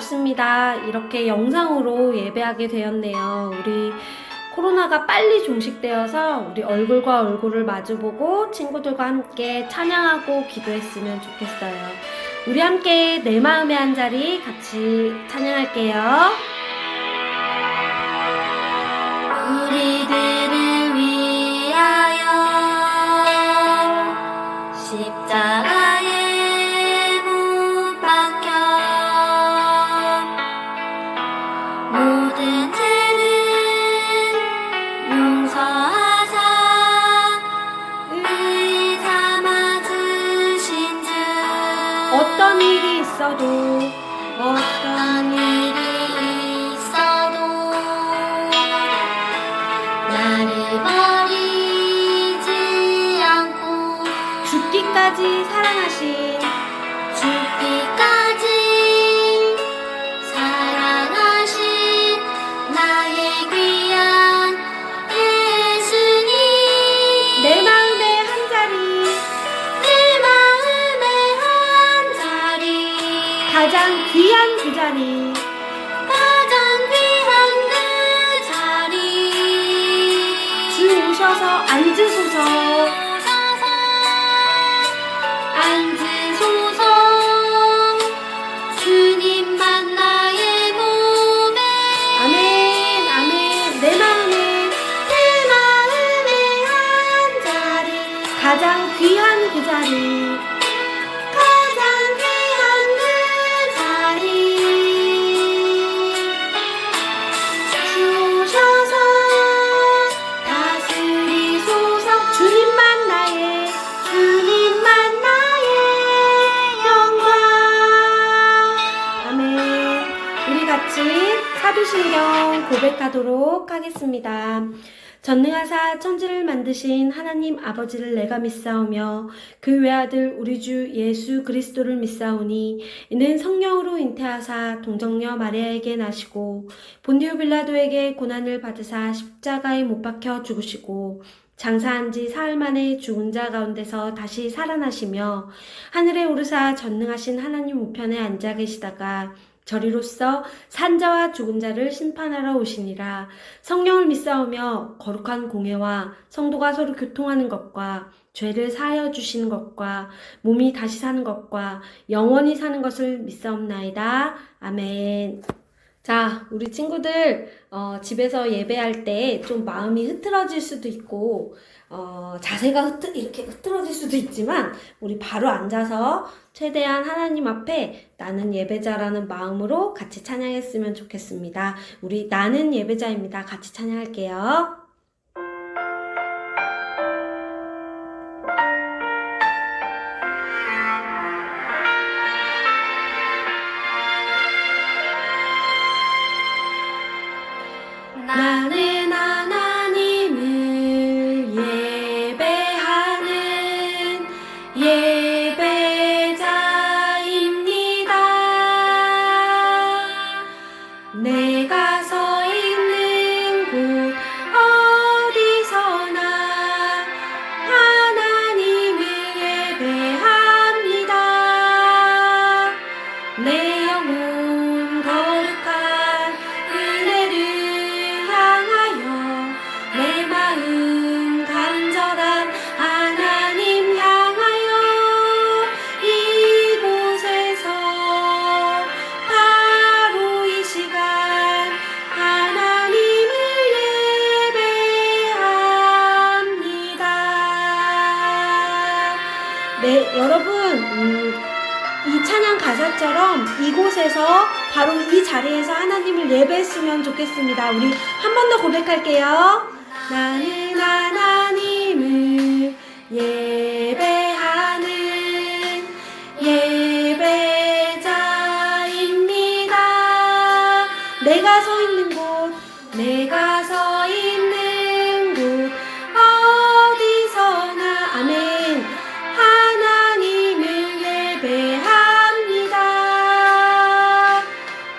반갑습니다. 이렇게 영상으로 예배하게 되었네요. 우리 코로나가 빨리 종식되어서 우리 얼굴과 얼굴을 마주보고 친구들과 함께 찬양하고 기도했으면 좋겠어요. 우리 함께 내 마음의 한 자리 같이 찬양할게요. 우리들을 위하여 십자가에 못 박혀 모든 죄는 용서하사 의에 삼아주신 주 어떤 일이 있어도 어떤 일이 있어도 나를 버리지 않고 죽기까지 사랑하신 죽기까지 사랑하신 나의 귀한 예수님 내 마음의 한 자리 내 마음의 한 자리 가장 귀한 그 자리 가장 귀한 그 자리 주 오셔서 앉으소서 앉으소서 주님만 나의 몸에 아멘 아멘 내 마음의 한 자리 가장 귀한 그 자리 가장 귀한 그 자리 주셔서 다스리소서 주님만 나의 영광 아멘. 우리 같이 사도신경 고백하도록 하겠습니다. 전능하사 천지를 만드신 하나님 아버지를 내가 믿사오며 그 외아들 우리 주 예수 그리스도를 믿사오니 이는 성령으로 잉태하사 동정녀 마리아에게 나시고 본디오 빌라도에게 고난을 받으사 십자가에 못 박혀 죽으시고 장사한 지 사흘 만에 죽은 자 가운데서 다시 살아나시며 하늘에 오르사 전능하신 하나님 우편에 앉아 계시다가 저리로서 산자와 죽은 자를 심판하러 오시니라. 성령을 믿사오며 거룩한 공회와 성도가 서로 교통하는 것과 죄를 사하여 주시는 것과 몸이 다시 사는 것과 영원히 사는 것을 믿사옵나이다. 아멘. 자, 우리 친구들 집에서 예배할 때 좀 마음이 흐트러질 수도 있고 자세가 이렇게 흐트러질 수도 있지만 우리 바로 앉아서 최대한 하나님 앞에 나는 예배자라는 마음으로 같이 찬양했으면 좋겠습니다. 우리 나는 예배자입니다. 같이 찬양할게요. 나는 하나님을 예배하는 예배자입니다. 내가 서 있는 곳 어디서나 하나님을 예배합니다. 내 영혼 거룩한 은혜를 향하여 내 마음 간절한 하나님 향하여 이곳에서 바로 이 시간 하나님을 예배합니다. 네, 여러분 이 찬양 가사처럼 이곳에서 바로 이 자리에서 하나님을 예배했으면 좋겠습니다. 우리 한 번 더 고백할게요. 나는 하나님을 예배하는 예배자입니다. 내가 서 있는 곳 어디서나 아멘 하나님을 예배합니다.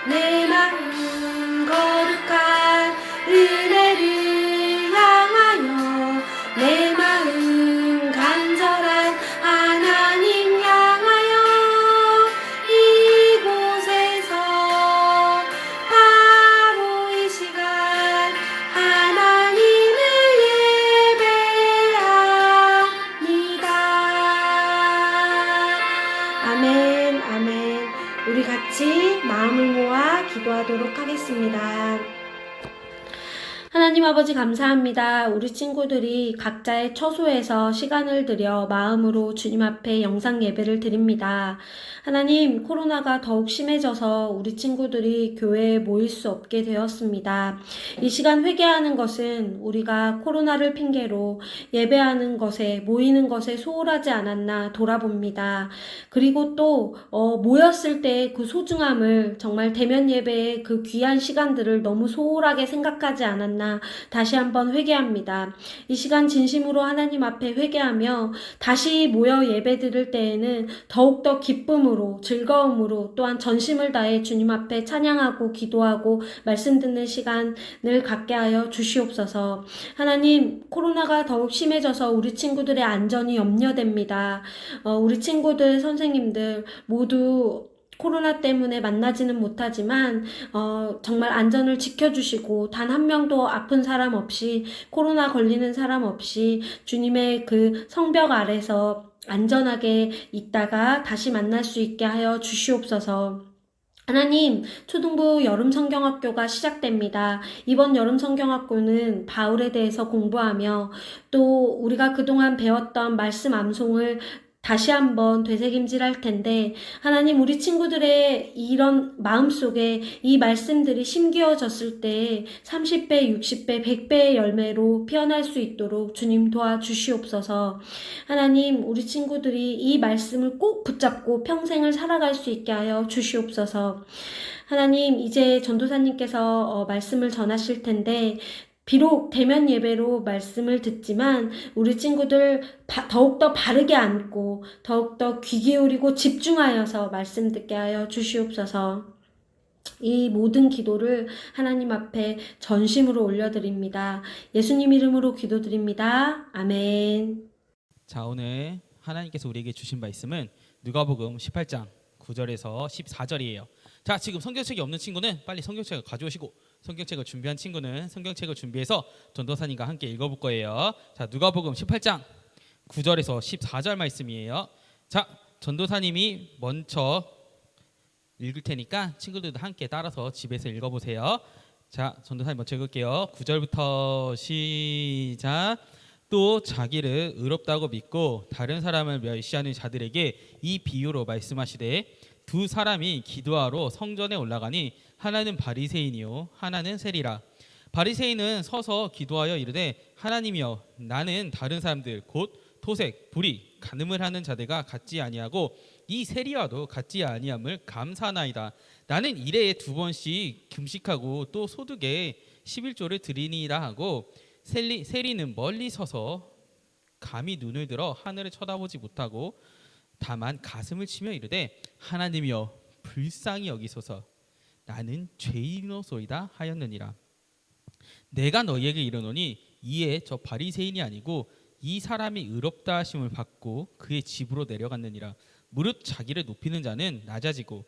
내 마음 거룩한 은혜를 향하여 내 마음 간절한 하나님 향하여 이곳에서 하나님 아버지 감사합니다. 우리 친구들이 각자의 처소에서 시간을 들여 마음으로 주님 앞에 영상 예배를 드립니다. 하나님, 코로나가 더욱 심해져서 우리 친구들이 교회에 모일 수 없게 되었습니다. 이 시간 회개하는 것은 우리가 코로나를 핑계로 예배하는 것에, 모이는 것에 소홀하지 않았나 돌아봅니다. 그리고 또 모였을 때 그 소중함을, 정말 대면 예배의 그 귀한 시간들을 너무 소홀하게 생각하지 않았나 다시 한번 회개합니다. 이 시간 진심으로 하나님 앞에 회개하며 다시 모여 예배 드릴 때에는 더욱더 기쁨으로, 즐거움으로, 또한 전심을 다해 주님 앞에 찬양하고 기도하고 말씀 듣는 시간을 갖게 하여 주시옵소서. 하나님, 코로나가 더욱 심해져서 우리 친구들의 안전이 염려됩니다. 우리 친구들, 선생님들 모두 코로나 때문에 만나지는 못하지만 정말 안전을 지켜주시고 단 한 명도 아픈 사람 없이, 코로나 걸리는 사람 없이 주님의 그 성벽 아래서 안전하게 있다가 다시 만날 수 있게 하여 주시옵소서. 하나님, 초등부 여름 성경학교가 시작됩니다. 이번 여름 성경학교는 바울에 대해서 공부하며 또 우리가 그동안 배웠던 말씀 암송을 다시 한번 되새김질할 텐데, 하나님, 우리 친구들의 이런 마음속에 이 말씀들이 심기어졌을 때 30배, 60배, 100배의 열매로 피어날 수 있도록 주님 도와주시옵소서. 하나님, 우리 친구들이 이 말씀을 꼭 붙잡고 평생을 살아갈 수 있게 하여 주시옵소서. 하나님, 이제 전도사님께서 말씀을 전하실 텐데, 비록 대면 예배로 말씀을 듣지만 우리 친구들 더욱더 바르게 앉고 더욱더 귀 기울이고 집중하여서 말씀 듣게 하여 주시옵소서. 이 모든 기도를 하나님 앞에 전심으로 올려드립니다. 예수님 이름으로 기도드립니다. 아멘. 자, 오늘 하나님께서 우리에게 주신 말씀은 누가복음 18장 9절에서 14절이에요. 자, 지금 성경책이 없는 친구는 빨리 성경책을 가져오시고, 성경책을 준비한 친구는 성경책을 준비해서 전도사님과 함께 읽어볼 거예요. 자, 누가복음 18장 9절에서 14절 말씀이에요. 자, 전도사님이 먼저 읽을 테니까 친구들도 함께 따라서 집에서 읽어보세요. 자, 전도사님 먼저 읽을게요. 9절부터 시작. 또 자기를 의롭다고 믿고 다른 사람을 멸시하는 자들에게 이 비유로 말씀하시되, 두 사람이 기도하러 성전에 올라가니 하나는 바리새인이요 하나는 세리라. 바리새인은 서서 기도하여 이르되, 하나님이여, 나는 다른 사람들 곧 토색, 불의, 간음을 하는 자들과 같지 아니하고 이 세리와도 같지 아니함을 감사하나이다. 나는 일에 2번씩 금식하고 또 소득에 11조를 드리니이다 하고, 세리는 멀리 서서 감히 눈을 들어 하늘을 쳐다보지 못하고 다만 가슴을 치며 이르되, 하나님이여, 불쌍히 여기소서, 나는 죄인이로소이다 하였느니라. 내가 너희에게 이르노니 이에 저 바리새인이 아니고 이 사람이 의롭다 하심을 받고 그의 집으로 내려갔느니라. 무릇 자기를 높이는 자는 낮아지고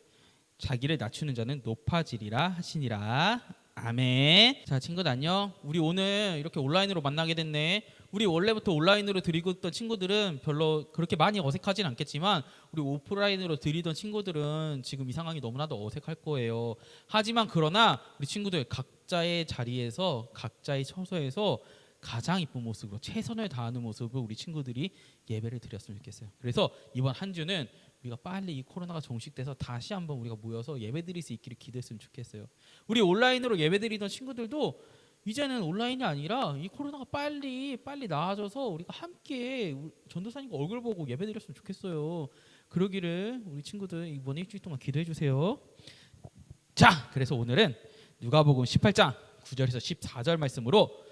자기를 낮추는 자는 높아지리라 하시니라. 아멘. 자, 친구들 안녕. 우리 오늘 이렇게 온라인으로 만나게 됐네. 우리 원래부터 온라인으로 드리고 있던 친구들은 별로 그렇게 많이 어색하진 않겠지만, 우리 오프라인으로 드리던 친구들은 지금 이 상황이 너무나도 어색할 거예요. 하지만 그러나 우리 친구들 각자의 자리에서, 각자의 처소에서 가장 이쁜 모습으로 최선을 다하는 모습으로 우리 친구들이 예배를 드렸으면 좋겠어요. 그래서 이번 한 주는 우리가 빨리 이 코로나가 종식돼서 다시 한번 우리가 모여서 예배드릴 수 있기를 기도했으면 좋겠어요. 우리 온라인으로 예배드리던 친구들도 이제는 온라인이 아니라 이 코로나가 빨리 나아져서 우리가 함께 전도사님과 얼굴 보고 예배드렸으면 좋겠어요. 그러기를 우리 친구들 이번 일주일 동안 기도해 주세요. 자, 그래서 오늘은 누가복음 18장 9절에서 14절 말씀으로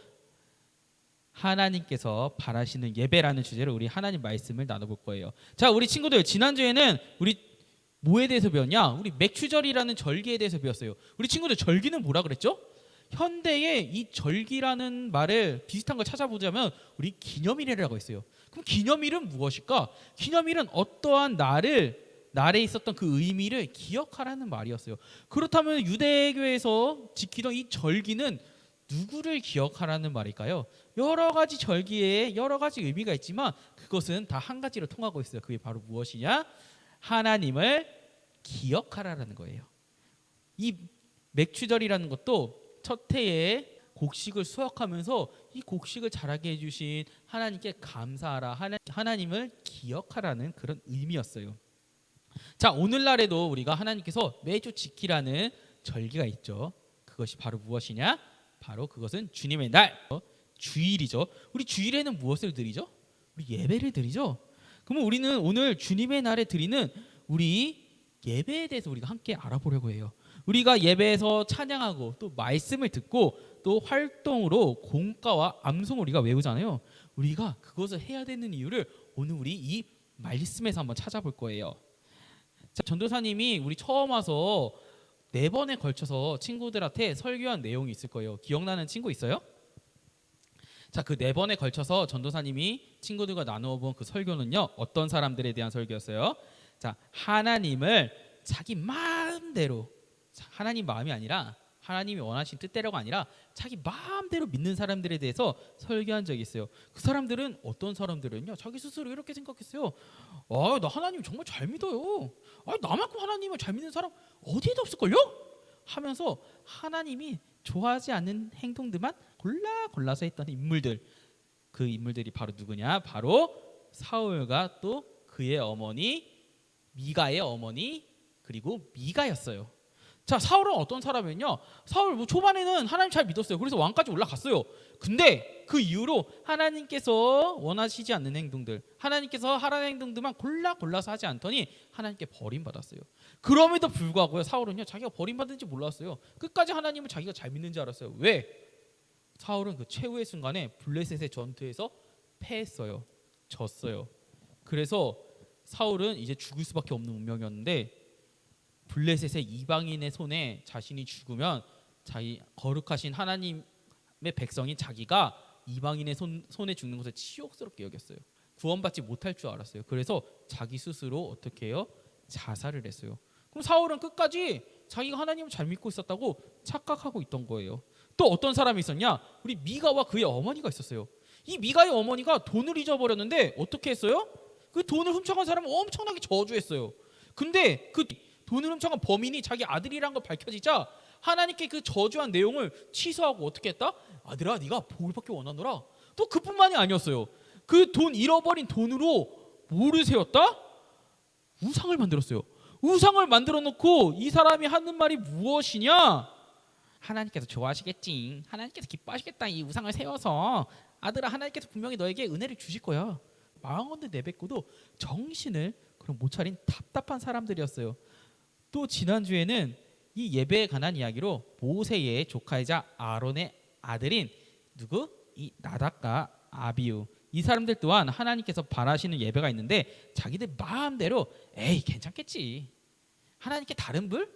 하나님께서 바라시는 예배라는 주제로 우리 하나님 말씀을 나눠볼 거예요. 자, 우리 친구들, 지난주에는 우리 뭐에 대해서 배웠냐? 우리 맥추절이라는 절기에 대해서 배웠어요. 우리 친구들, 절기는 뭐라 그랬죠? 현대의 이 절기라는 말을 비슷한 걸 찾아보자면 우리 기념일이라고 했어요. 그럼 기념일은 무엇일까? 기념일은 어떠한 날에 있었던 그 의미를 기억하라는 말이었어요. 그렇다면 유대교에서 지키던 이 절기는 누구를 기억하라는 말일까요? 여러 가지 절기에 여러 가지 의미가 있지만 그것은 다 한 가지로 통하고 있어요. 그게 바로 무엇이냐? 하나님을 기억하라는 거예요. 이 맥추절이라는 것도 첫 해에 곡식을 수확하면서 이 곡식을 자라게 해주신 하나님께 감사하라, 하나님을 기억하라는 그런 의미였어요. 자, 오늘날에도 우리가 하나님께서 매주 지키라는 절기가 있죠. 그것이 바로 무엇이냐? 바로 그것은 주님의 날, 주일이죠. 우리 주일에는 무엇을 드리죠? 우리 예배를 드리죠. 그러면 우리는 오늘 주님의 날에 드리는 우리 예배에 대해서 우리가 함께 알아보려고 해요. 우리가 예배에서 찬양하고 또 말씀을 듣고 또 활동으로 공가와 암송을 우리가 외우잖아요. 우리가 그것을 해야 되는 이유를 오늘 우리 이 말씀에서 한번 찾아볼 거예요. 자, 전도사님이 우리 처음 와서 4번에 걸쳐서 친구들한테 설교한 내용이 있을 거예요. 기억나는 친구 있어요? 자, 그 4번에 걸쳐서 전도사님이 친구들과 나누어 본 그 설교는요, 어떤 사람들에 대한 설교였어요? 자, 하나님을 자기 마음대로, 하나님 마음이 아니라 하나님이 원하신 뜻대로가 아니라 자기 마음대로 믿는 사람들에 대해서 설교한 적이 있어요. 그 사람들은 어떤 사람들은요, 자기 스스로 이렇게 생각했어요. 나 하나님 정말 잘 믿어요. 나만큼 하나님을 잘 믿는 사람 어디에도 없을걸요? 하면서 하나님이 좋아하지 않는 행동들만 골라서 했던 인물들, 그 인물들이 바로 누구냐? 바로 사울과 또 그의 어머니 미가의 어머니 그리고 미가였어요. 자, 사울은 어떤 사람이었냐? 사울 초반에는 하나님 잘 믿었어요. 그래서 왕까지 올라갔어요. 근데 그 이후로 하나님께서 원하시지 않는 행동들, 하나님께서 하라는 행동들만 골라서 하지 않더니 하나님께 버림받았어요. 그럼에도 불구하고요, 사울은요, 자기가 버림받은지 몰랐어요. 끝까지 하나님을 자기가 잘 믿는 줄 알았어요. 왜? 사울은 그 최후의 순간에 블레셋의 전투에서 패했어요. 졌어요. 그래서 사울은 이제 죽을 수밖에 없는 운명이었는데, 블레셋의 이방인의 손에 자신이 죽으면 자기 거룩하신 하나님의 백성인 자기가 이방인의 손에 죽는 것을 치욕스럽게 여겼어요. 구원받지 못할 줄 알았어요. 그래서 자기 스스로 어떻게 해요? 자살을 했어요. 그럼 사울은 끝까지 자기가 하나님을 잘 믿고 있었다고 착각하고 있던 거예요. 또 어떤 사람이 있었냐? 우리 미가와 그의 어머니가 있었어요. 이 미가의 어머니가 돈을 잊어버렸는데 어떻게 했어요? 그 돈을 훔쳐간 사람을 엄청나게 저주했어요. 근데 그 돈을 훔쳐간 범인이 자기 아들이란 걸 밝혀지자 하나님께 그 저주한 내용을 취소하고 어떻게 했다? 아들아, 네가 복을 받기 원하노라. 또 그뿐만이 아니었어요. 그 돈 잃어버린 돈으로 뭐를 세웠다? 우상을 만들었어요. 우상을 만들어 놓고 이 사람이 하는 말이 무엇이냐? 하나님께서 좋아하시겠지. 하나님께서 기뻐하시겠다. 이 우상을 세워서 아들아, 하나님께서 분명히 너에게 은혜를 주실 거야. 망언을 내뱉고도 정신을 그럼 못 차린 답답한 사람들이었어요. 또 지난주에는 이 예배에 관한 이야기로 모세의 조카이자 아론의 아들인 누구? 이 나답과 아비우, 이 사람들 또한 하나님께서 바라시는 예배가 있는데 자기들 마음대로 에이 괜찮겠지, 하나님께 다른 불?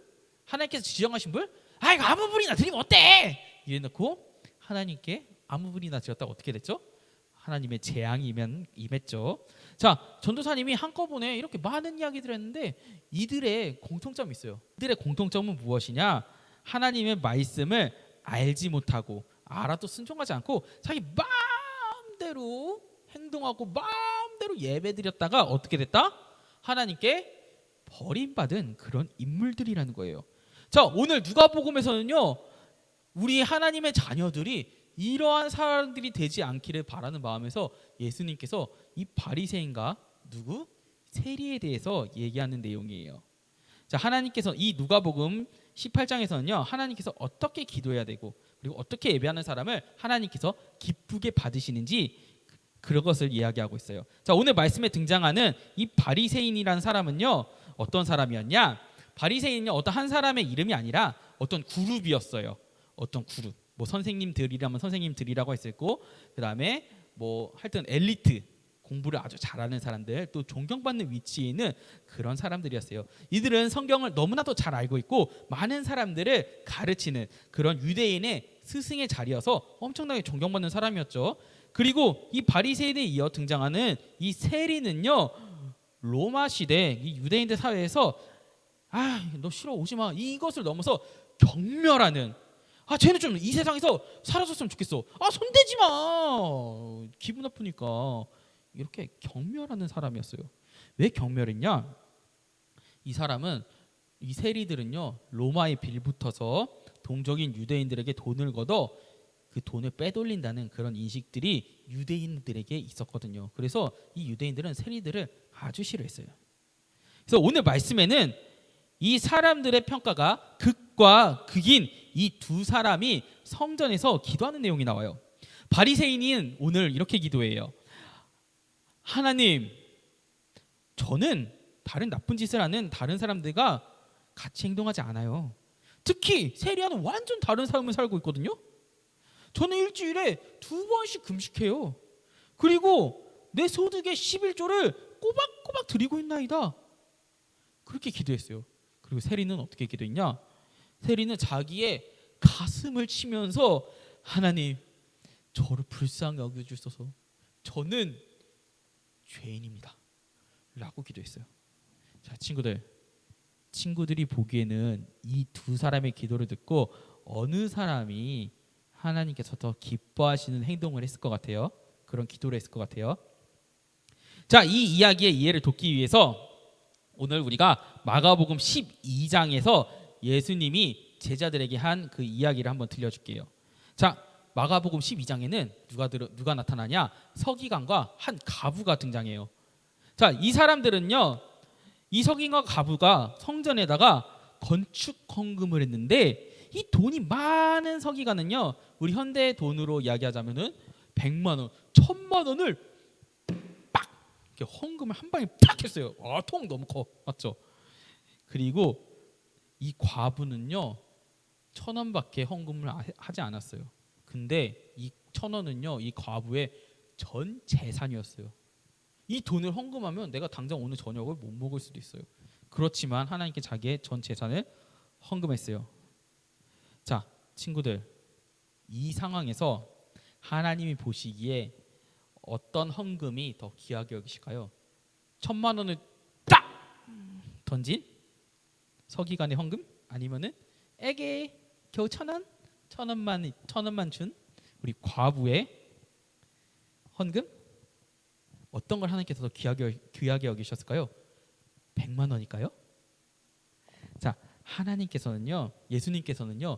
하나님께서 지정하신 불? 이거 아무 불이나 드리면 어때? 이래놓고 하나님께 아무 불이나 드렸다가 어떻게 됐죠? 하나님의 재앙이 임했죠. 자, 전도사님이 한꺼번에 이렇게 많은 이야기들을 했는데 이들의 공통점이 있어요. 이들의 공통점은 무엇이냐? 하나님의 말씀을 알지 못하고 알아도 순종하지 않고 자기 마음대로 행동하고 마음대로 예배드렸다가 어떻게 됐다? 하나님께 버림받은 그런 인물들이라는 거예요. 자, 오늘 누가복음에서는요, 우리 하나님의 자녀들이 이러한 사람들이 되지 않기를 바라는 마음에서 예수님께서 이 바리새인과 누구? 세리에 대해서 얘기하는 내용이에요. 자, 하나님께서 이 누가복음 18장에서는요, 하나님께서 어떻게 기도해야 되고 그리고 어떻게 예배하는 사람을 하나님께서 기쁘게 받으시는지 그런 것을 이야기하고 있어요. 자, 오늘 말씀에 등장하는 이 바리새인이라는 사람은요, 어떤 사람이었냐? 바리새인은요, 어떤 한 사람의 이름이 아니라 어떤 그룹이었어요. 어떤 그룹. 뭐 선생님들이라면 선생님들이라고 했었고, 그다음에 뭐 하여튼 엘리트, 공부를 아주 잘하는 사람들, 또 존경받는 위치에 있는 그런 사람들이었어요. 이들은 성경을 너무나도 잘 알고 있고 많은 사람들을 가르치는 그런 유대인의 스승의 자리여서 엄청나게 존경받는 사람이었죠. 그리고 이 바리새인에 이어 등장하는 이 세리는요, 로마 시대 이 유대인들 사회에서 너 싫어, 오지 마, 이것을 넘어서 경멸하는, 쟤는 좀 이 세상에서 사라졌으면 좋겠어, 손대지 마, 기분 나쁘니까, 이렇게 경멸하는 사람이었어요. 왜 경멸했냐? 이 사람은, 이 세리들은요, 로마에 빌붙어서 동적인 유대인들에게 돈을 걷어 그 돈을 빼돌린다는 그런 인식들이 유대인들에게 있었거든요. 그래서 이 유대인들은 세리들을 아주 싫어했어요. 그래서 오늘 말씀에는 이 사람들의 평가가 극과 극인 이 두 사람이 성전에서 기도하는 내용이 나와요. 바리새인은 오늘 이렇게 기도해요. 하나님, 저는 다른 나쁜 짓을 하는 다른 사람들과 같이 행동하지 않아요. 특히 세리와는 완전 다른 삶을 살고 있거든요. 저는 일주일에 2번씩 금식해요. 그리고 내 소득의 11조를 꼬박꼬박 드리고 있나이다. 그렇게 기도했어요. 그리고 세리는 어떻게 기도했냐? 세리는 자기의 가슴을 치면서 하나님, 저를 불쌍히 여겨주소서. 저는 죄인입니다. 라고 기도했어요. 자, 친구들이 보기에는 이 두 사람의 기도를 듣고 어느 사람이 하나님께서 더 기뻐하시는 행동을 했을 것 같아요? 그런 기도를 했을 것 같아요. 자, 이 이야기의 이해를 돕기 위해서 오늘 우리가 마가복음 12장에서 예수님이 제자들에게 한 그 이야기를 한번 들려줄게요. 자, 마가복음 12장에는 누가 나타나냐? 서기관과 한 과부가 등장해요. 자, 이 사람들은요, 이 서기관과 과부가 성전에다가 건축 헌금을 했는데 이 돈이 많은 서기관은요, 우리 현대 돈으로 이야기하자면은 100만 원, 1000만 원을 빡 이렇게 헌금을 한 방에 팍 했어요. 통 너무 커, 맞죠? 그리고 이 과부는요 1,000원밖에 헌금을 하지 않았어요. 근데 이 1,000원은요 이 과부의 전 재산이었어요. 이 돈을 헌금하면 내가 당장 오늘 저녁을 못 먹을 수도 있어요. 그렇지만 하나님께 자기의 전 재산을 헌금했어요. 자, 친구들, 이 상황에서 하나님이 보시기에 어떤 헌금이 더 귀하게 여기실까요? 1,000만 원을 딱 던진 서기관의 헌금, 아니면은 에게 겨우 1,000원, 1,000원만 준 우리 과부의 헌금? 어떤 걸 하나님께서 더 귀하게 여기셨을까요? 100만 원일까요? 자, 하나님께서는요, 예수님께서는요,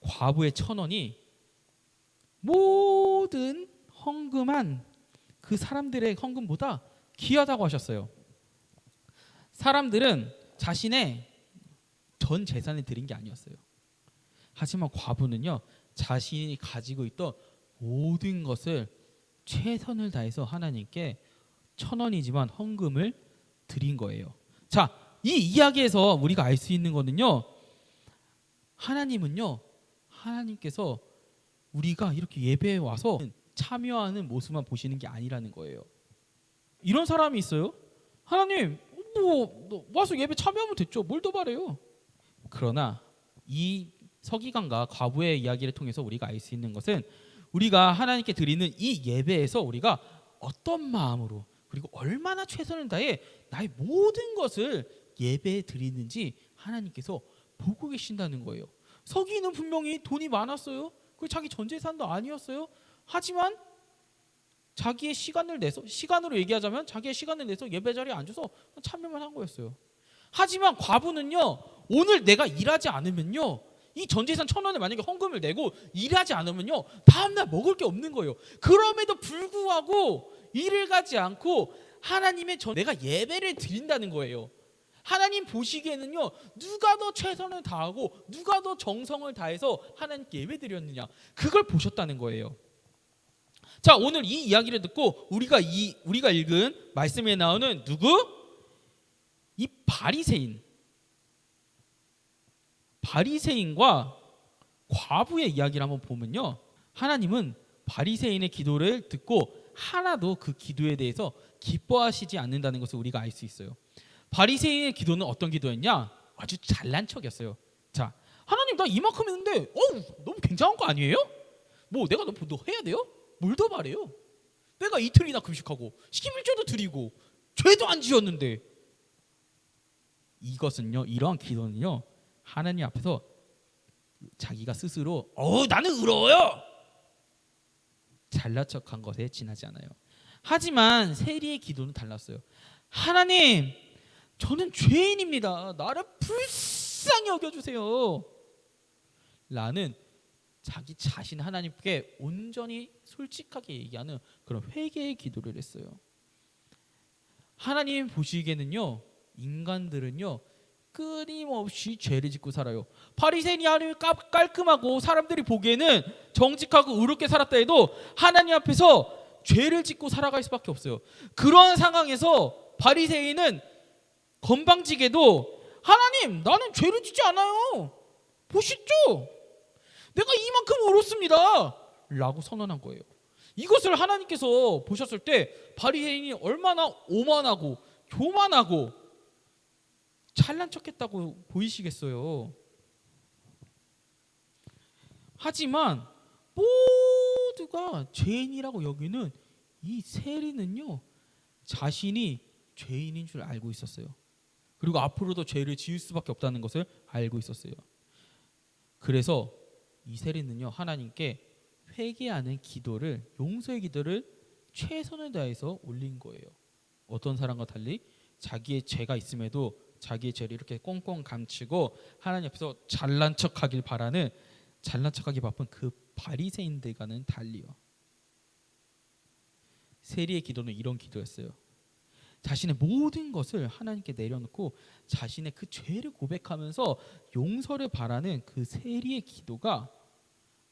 과부의 1,000원이 모든 헌금한 그 사람들의 헌금보다 귀하다고 하셨어요. 사람들은 자신의 전 재산을 드린 게 아니었어요. 하지만 과부는요, 자신이 가지고 있던 모든 것을 최선을 다해서 하나님께 1,000원이지만 헌금을 드린 거예요. 자, 이 이야기에서 우리가 알 수 있는 거는요, 하나님께서 우리가 이렇게 예배에 와서 참여하는 모습만 보시는 게 아니라는 거예요. 이런 사람이 있어요. 하나님, 와서 예배 참여하면 됐죠. 뭘 더 바래요? 그러나 이 서기관과 과부의 이야기를 통해서 우리가 알 수 있는 것은, 우리가 하나님께 드리는 이 예배에서 우리가 어떤 마음으로, 그리고 얼마나 최선을 다해 나의 모든 것을 예배에 드리는지 하나님께서 보고 계신다는 거예요. 서기는 분명히 돈이 많았어요. 그 자기 전 재산도 아니었어요. 하지만 자기의 시간으로 얘기하자면 자기의 시간을 내서 예배 자리에 앉아서 참여만 한 거였어요. 하지만 과부는요, 오늘 내가 일하지 않으면요, 이 전 재산 1,000원을 만약에 헌금을 내고 일하지 않으면요, 다음날 먹을 게 없는 거예요. 그럼에도 불구하고 일을 가지 않고 내가 예배를 드린다는 거예요. 하나님 보시기에는요, 누가 더 최선을 다하고 누가 더 정성을 다해서 하나님께 예배 드렸느냐, 그걸 보셨다는 거예요. 자, 오늘 이 이야기를 듣고 우리가 읽은 말씀에 나오는 이 바리새인과 과부의 이야기를 한번 보면요, 하나님은 바리새인의 기도를 듣고 하나도 그 기도에 대해서 기뻐하시지 않는다는 것을 우리가 알 수 있어요. 바리새인의 기도는 어떤 기도였냐? 아주 잘난 척이었어요. 자, 하나님, 나 이만큼 했는데 너무 굉장한 거 아니에요? 내가 너 해야 돼요? 뭘 더 바래요? 내가 이틀이나 금식하고 11조도 드리고 죄도 안 지었는데. 이러한 기도는요, 하나님 앞에서 자기가 스스로 나는 의로워요, 잘난 척한 것에 지나지 않아요. 하지만 세리의 기도는 달랐어요. 하나님, 저는 죄인입니다. 나를 불쌍히 여겨주세요. 라는 자기 자신 하나님께 온전히 솔직하게 얘기하는 그런 회개의 기도를 했어요. 하나님 보시기에는요, 인간들은요 끊임없이 죄를 짓고 살아요. 바리새인이 하나님 깔끔하고 사람들이 보기에는 정직하고 의롭게 살았다 해도 하나님 앞에서 죄를 짓고 살아갈 수밖에 없어요. 그런 상황에서 바리새인은 건방지게도 하나님, 나는 죄를 짓지 않아요. 보시죠, 내가 이만큼 옳습니다 라고 선언한 거예요. 이것을 하나님께서 보셨을 때 바리새인이 얼마나 오만하고 교만하고 잘난 척했다고 보이시겠어요. 하지만 모두가 죄인이라고 여기는 이 세리는요, 자신이 죄인인 줄 알고 있었어요. 그리고 앞으로도 죄를 지을 수밖에 없다는 것을 알고 있었어요. 그래서 이 세리는요, 하나님께 회개하는 기도를, 용서의 기도를 최선을 다해서 올린 거예요. 어떤 사람과 달리 자기의 죄가 있음에도 자기의 죄를 이렇게 꽁꽁 감추고 하나님 앞에서 잘난 척하길 바라는, 잘난 척하기 바쁜 그 바리새인들과는 달리요. 세리의 기도는 이런 기도였어요. 자신의 모든 것을 하나님께 내려놓고 자신의 그 죄를 고백하면서 용서를 바라는 그 세리의 기도가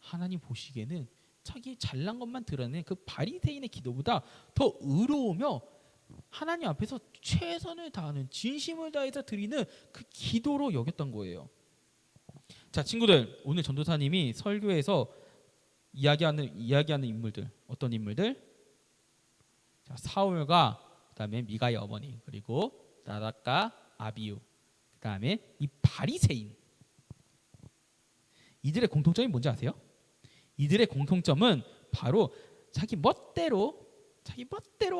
하나님 보시기에는 자기 잘난 것만 드러내는 그 바리새인의 기도보다 더 의로우며 하나님 앞에서 최선을 다하는, 진심을 다해서 드리는 그 기도로 여겼던 거예요. 자, 친구들, 오늘 전도사님이 설교에서 이야기하는 인물들, 어떤 인물들? 자, 사울과 그다음에 미가의 어머니, 그리고 나닷과 아비우, 그다음에 이 바리새인. 이들의 공통점이 뭔지 아세요? 이들의 공통점은 바로 자기 멋대로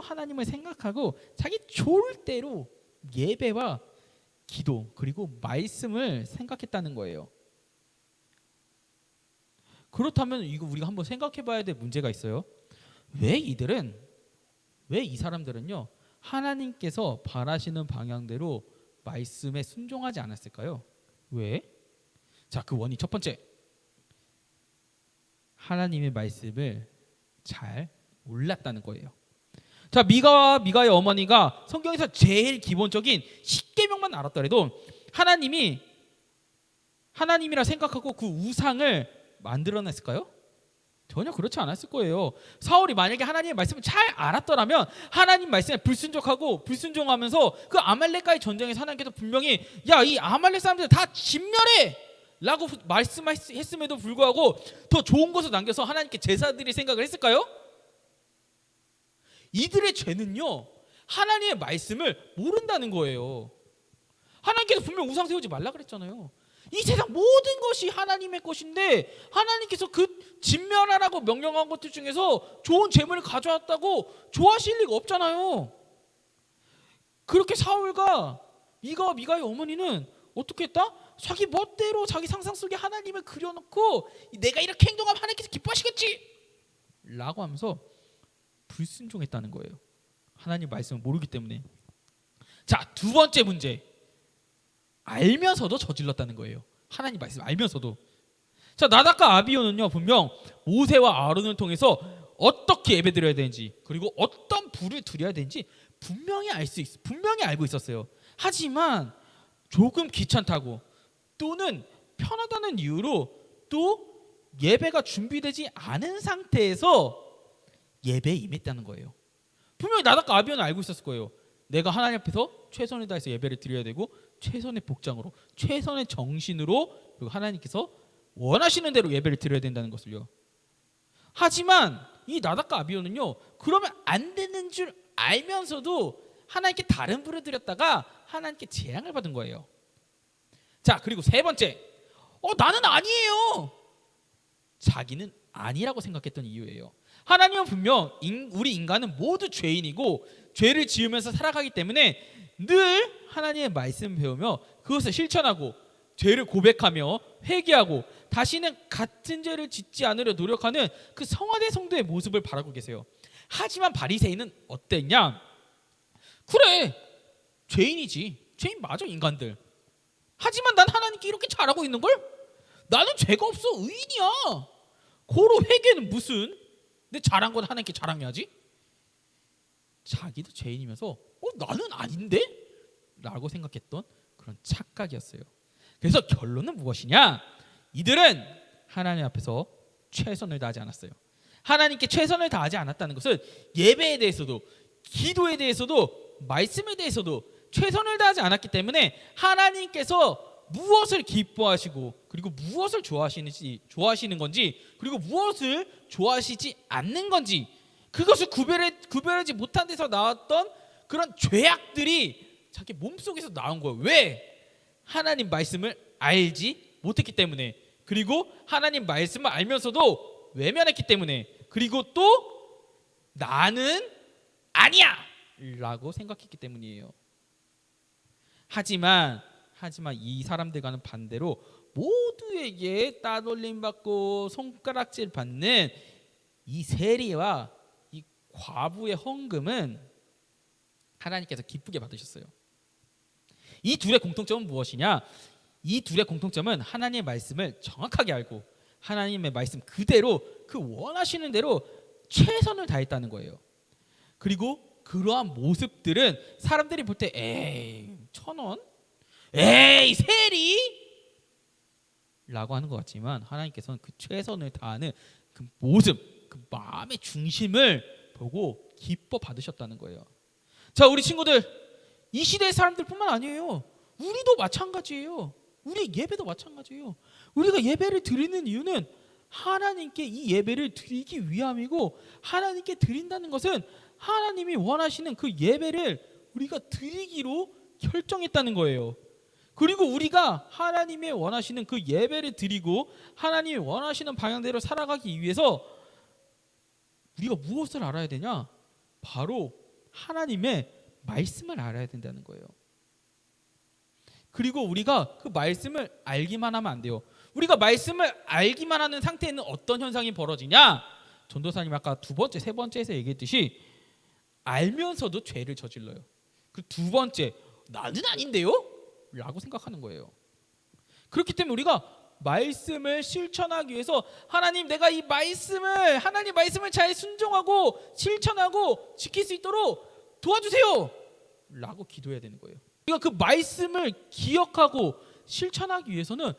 하나님을 생각하고 자기 좋을 대로 예배와 기도 그리고 말씀을 생각했다는 거예요. 그렇다면 이거 우리가 한번 생각해봐야 될 문제가 있어요. 왜 이 사람들은요, 하나님께서 바라시는 방향대로 말씀에 순종하지 않았을까요? 왜? 자, 그 원인 첫 번째, 하나님의 말씀을 잘 몰랐다는 거예요. 자, 미가의 어머니가 성경에서 제일 기본적인 10계명만 알았더라도 하나님이라 생각하고 그 우상을 만들어냈을까요? 전혀 그렇지 않았을 거예요. 사울이 만약에 하나님의 말씀을 잘 알았더라면 하나님 말씀에 불순종하면서 그 아말렉과의 전쟁에서 하나님께서 분명히 야, 이 아말렉 사람들 다 진멸해 라고 말씀했음에도 불구하고 더 좋은 것을 남겨서 하나님께 제사드릴 생각을 했을까요? 이들의 죄는요, 하나님의 말씀을 모른다는 거예요. 하나님께서 분명 우상 세우지 말라 그랬잖아요. 이 세상 모든 것이 하나님의 것인데 하나님께서 그 진멸하라고 명령한 것들 중에서 좋은 재물을 가져왔다고 좋아하실 리가 없잖아요. 그렇게 사울과 미가의 어머니는 어떻게 했다? 자기 멋대로 자기 상상 속에 하나님을 그려놓고 내가 이렇게 행동하면 하나님께서 기뻐하시겠지 라고 하면서 불순종했다는 거예요. 하나님 말씀을 모르기 때문에. 자, 두 번째 문제, 알면서도 저질렀다는 거예요. 하나님 말씀 알면서도. 자, 나닷과 아비후는요, 분명 모세와 아론을 통해서 어떻게 예배드려야 되는지 그리고 어떤 불을 드려야 되는지 분명히 알고 있었어요. 하지만 조금 귀찮다고 또는 편하다는 이유로 또 예배가 준비되지 않은 상태에서 예배에 임했다는 거예요. 분명히 나닷과 아비후는 알고 있었을 거예요. 내가 하나님 앞에서 최선을 다해서 예배를 드려야 되고 최선의 복장으로, 최선의 정신으로, 그리고 하나님께서 원하시는 대로 예배를 드려야 된다는 것을요. 하지만 이 나닷과 아비후는요, 그러면 안 되는 줄 알면서도 하나님께 다른 불을 드렸다가 하나님께 재앙을 받은 거예요. 자, 그리고 세 번째, 나는 아니에요. 자기는 아니라고 생각했던 이유예요. 하나님은 분명 우리 인간은 모두 죄인이고 죄를 지으면서 살아가기 때문에 늘 하나님의 말씀 배우며 그것을 실천하고 죄를 고백하며 회개하고 다시는 같은 죄를 짓지 않으려 노력하는 그 성화된 성도의 모습을 바라고 계세요. 하지만 바리새인은 어땠냐? 그래, 죄인이지. 죄인 맞아, 인간들. 하지만 난 하나님께 이렇게 잘하고 있는 걸? 나는 죄가 없어, 의인이야. 고로 회개는 무슨? 내 잘한 건 하나님께 자랑해야지. 자기도 죄인이면서 나는 아닌데? 라고 생각했던 그런 착각이었어요. 그래서 결론은 무엇이냐? 이들은 하나님 앞에서 최선을 다하지 않았어요. 하나님께 최선을 다하지 않았다는 것은 예배에 대해서도, 기도에 대해서도, 말씀에 대해서도 최선을 다하지 않았기 때문에 하나님께서 무엇을 기뻐하시고 그리고 무엇을 좋아하시는 건지, 그리고 무엇을 좋아하시지 않는 건지, 그것을 구별하지 못한 데서 나왔던 그런 죄악들이 자기 몸속에서 나온 거예요. 왜? 하나님 말씀을 알지 못했기 때문에, 그리고 하나님 말씀을 알면서도 외면했기 때문에, 그리고 또 나는 아니야 라고 생각했기 때문이에요. 하지만 이 사람들과는 반대로 모두에게 따돌림 받고 손가락질 받는 이 세리와 이 과부의 헌금은 하나님께서 기쁘게 받으셨어요. 이 둘의 공통점은 무엇이냐? 이 둘의 공통점은 하나님의 말씀을 정확하게 알고 하나님의 말씀 그대로 그 원하시는 대로 최선을 다했다는 거예요. 그리고 그러한 모습들은 사람들이 볼 때 에이 1,000원? 에이 세리? 라고 하는 것 같지만 하나님께서는 그 최선을 다하는 그 모습, 그 마음의 중심을 보고 기뻐 받으셨다는 거예요. 자, 우리 친구들, 이 시대의 사람들뿐만 아니에요. 우리도 마찬가지예요. 우리 예배도 마찬가지예요. 우리가 예배를 드리는 이유는 하나님께 이 예배를 드리기 위함이고, 하나님께 드린다는 것은 하나님이 원하시는 그 예배를 우리가 드리기로 결정했다는 거예요. 그리고 우리가 하나님의 원하시는 그 예배를 드리고 하나님이 원하시는 방향대로 살아가기 위해서 우리가 무엇을 알아야 되냐? 바로 하나님의 말씀을 알아야 된다는 거예요. 그리고 우리가 그 말씀을 알기만 하면 안 돼요. 우리가 말씀을 알기만 하는 상태에는 어떤 현상이 벌어지냐? 전도사님 아까 두 번째, 세 번째에서 얘기했듯이 알면서도 죄를 저질러요. 그 두 번째, 나는 아닌데요? 라고 생각하는 거예요. 그렇기 때문에 우리가 말씀을 실천하기 위해서 하나님, 내가 이 말씀을, 하나님 말씀을 잘 순종하고 실천하고 지킬 수 있도록 도와주세요 라고 기도해야 되는 거예요. 우리가 그 말씀을 기억하고 실천하기 위해서는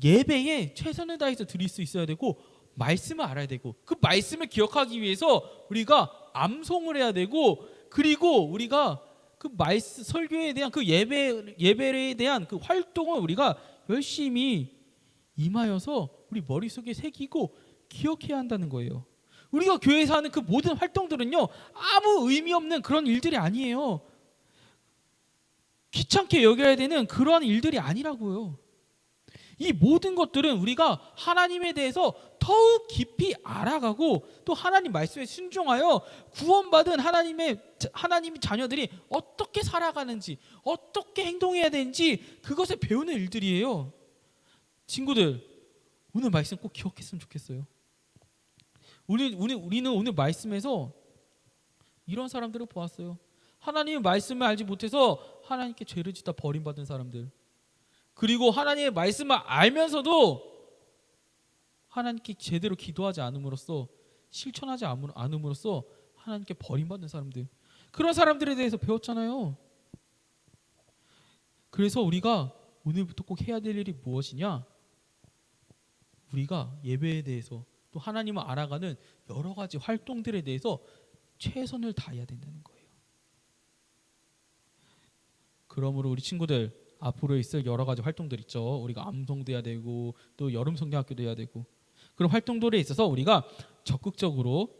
예배에 최선을 다해서 드릴 수 있어야 되고, 말씀을 알아야 되고, 그 말씀을 기억하기 위해서 우리가 암송을 해야 되고, 그리고 우리가 그 말씀 설교에 대한 그 예배에 대한 그 활동을 우리가 열심히 임하여서 우리 머릿속에 새기고 기억해야 한다는 거예요. 우리가 교회에서 하는 그 모든 활동들은요, 아무 의미 없는 그런 일들이 아니에요. 귀찮게 여겨야 되는 그런 일들이 아니라고요. 이 모든 것들은 우리가 하나님에 대해서 더욱 깊이 알아가고 또 하나님 말씀에 순종하여 구원받은 하나님의 자녀들이 어떻게 살아가는지, 어떻게 행동해야 되는지 그것을 배우는 일들이에요. 친구들, 오늘 말씀 꼭 기억했으면 좋겠어요. 우리는 오늘 말씀에서 이런 사람들을 보았어요. 하나님의 말씀을 알지 못해서 하나님께 죄를 짓다 버림받은 사람들, 그리고 하나님의 말씀을 알면서도 하나님께 제대로 기도하지 않음으로써, 실천하지 않음으로써 하나님께 버림받는 사람들, 그런 사람들에 대해서 배웠잖아요. 그래서 우리가 오늘부터 꼭 해야 될 일이 무엇이냐? 우리가 예배에 대해서 또 하나님을 알아가는 여러 가지 활동들에 대해서 최선을 다해야 된다는 거예요. 그러므로 우리 친구들, 앞으로 있을 여러 가지 활동들 있죠. 우리가 암송도 해야 되고 또 여름 성경학교도 해야 되고, 그런 활동들에 있어서 우리가 적극적으로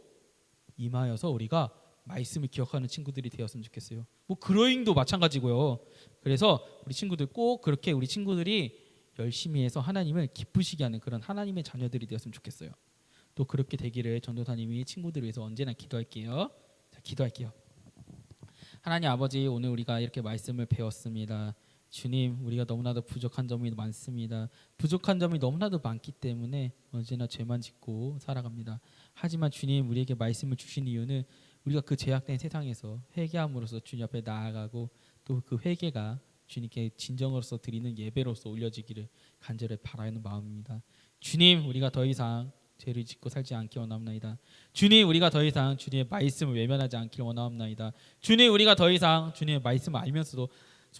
임하여서 우리가 말씀을 기억하는 친구들이 되었으면 좋겠어요. 뭐 그로잉도 마찬가지고요. 그래서 우리 친구들 꼭 그렇게 우리 친구들이 열심히 해서 하나님을 기쁘시게 하는 그런 하나님의 자녀들이 되었으면 좋겠어요. 또 그렇게 되기를 전도사님이 친구들을 위해서 언제나 기도할게요. 자, 기도할게요. 하나님 아버지, 오늘 우리가 이렇게 말씀을 배웠습니다. 주님, 우리가 너무나도 부족한 점이 많습니다. 부족한 점이 너무나도 많기 때문에 언제나 죄만 짓고 살아갑니다. 하지만 주님, 우리에게 말씀을 주신 이유는 우리가 그 죄악된 세상에서 회개함으로써 주님 앞에 나아가고 또 그 회개가 주님께 진정으로서 드리는 예배로서 올려지기를 간절히 바라는 마음입니다. 주님, 우리가 더 이상 죄를 짓고 살지 않기 원하옵나이다. 주님, 우리가 더 이상 주님의 말씀을 외면하지 않기를 원하옵나이다. 주님, 우리가 더 이상 주님의 말씀을 알면서도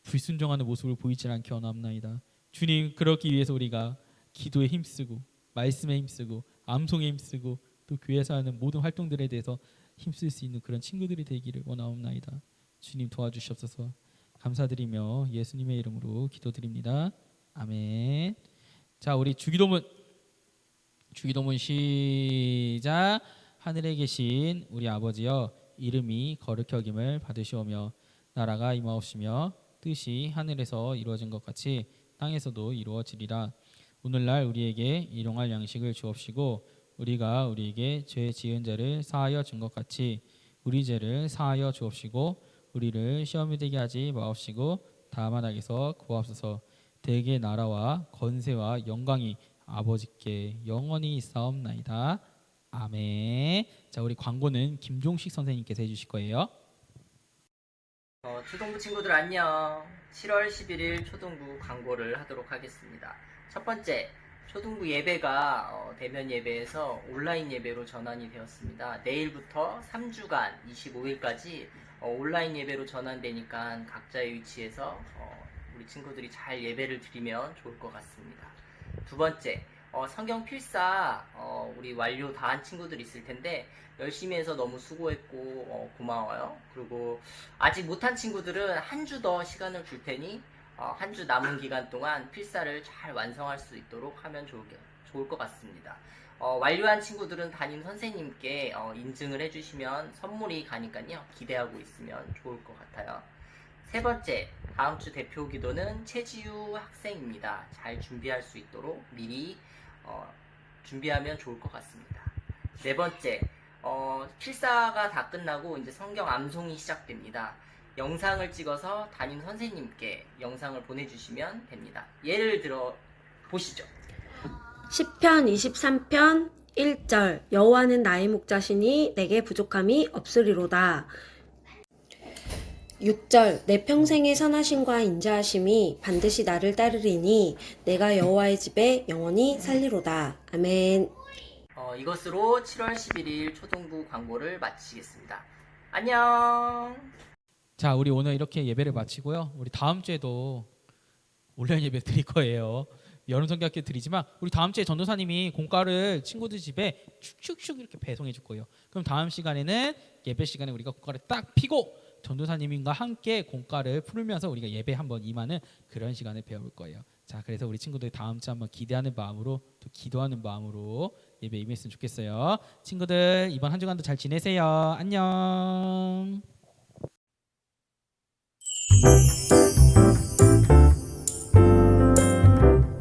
불순종하는 모습을 보이지 않기 원하옵나이다. 주님, 그러기 위해서 우리가 기도에 힘쓰고 말씀에 힘쓰고 암송에 힘쓰고 또 교회에서 하는 모든 활동들에 대해서 힘쓸 수 있는 그런 친구들이 되기를 원하옵나이다. 주님 도와주시옵소서. 감사드리며 예수님의 이름으로 기도드립니다. 아멘. 자, 우리 주기도문 시작. 하늘에 계신 우리 아버지여, 이름이 거룩히 여김을 받으시오며 나라가 임하옵시며 뜻이 하늘에서 이루어진 것 같이 땅에서도 이루어지리라. 오늘날 우리에게 일용할 양식을 주옵시고 우리가 우리에게 죄 지은 자를 사하여 준 것 같이 우리 죄를 사하여 주옵시고 우리를 시험에 들게 하지 마옵시고 다만 악에서 구하옵소서. 대개 나라와 권세와 영광이 아버지께 영원히 있사옵나이다. 아멘. 자, 우리 광고는 김종식 선생님께서 해주실 거예요. 초등부 친구들 안녕. 7월 11일 초등부 광고를 하도록 하겠습니다. 첫 번째, 초등부 예배가 대면 예배에서 온라인 예배로 전환이 되었습니다. 내일부터 3주간 25일까지 온라인 예배로 전환되니까 각자의 위치에서 우리 친구들이 잘 예배를 드리면 좋을 것 같습니다. 두 번째, 성경 필사 우리 완료 다 한 친구들 있을 텐데 열심히 해서 너무 수고했고 고마워요. 그리고 아직 못한 친구들은 한 주 더 시간을 줄 테니 한 주 남은 기간 동안 필사를 잘 완성할 수 있도록 하면 좋을 것 같습니다. 완료한 친구들은 담임 선생님께 인증을 해주시면 선물이 가니까요. 기대하고 있으면 좋을 것 같아요. 세 번째, 다음 주 대표 기도는 최지우 학생입니다. 잘 준비할 수 있도록 미리 준비하면 좋을 것 같습니다. 네 번째, 필사가 다 끝나고 이제 성경 암송이 시작됩니다. 영상을 찍어서 담임 선생님께 영상을 보내주시면 됩니다. 예를 들어 보시죠. 시편 23편 1절 여호와는 나의 목자시니 내게 부족함이 없으리로다. 6절 내 평생의 선하심과 인자하심이 반드시 나를 따르리니 내가 여호와의 집에 영원히 살리로다. 아멘. 이것으로 7월 11일 초등부 광고를 마치겠습니다. 안녕. 자, 우리 오늘 이렇게 예배를 마치고요. 우리 다음 주에도 온라인 예배 드릴 거예요. 여름 성경학교 드리지만 우리 다음 주에 전도사님이 공과를 친구들 집에 축축축 이렇게 배송해 줄 거예요. 그럼 다음 시간에는 예배 시간에 우리가 공과를 딱 피고 전도사님과 함께 공과를 풀면서 우리가 예배 한번 임하는 그런 시간을 배워볼 거예요. 자, 그래서 우리 친구들 다음 주 한번 기대하는 마음으로 또 기도하는 마음으로 예배 임했으면 좋겠어요. 친구들 이번 한 주간도 잘 지내세요. 안녕.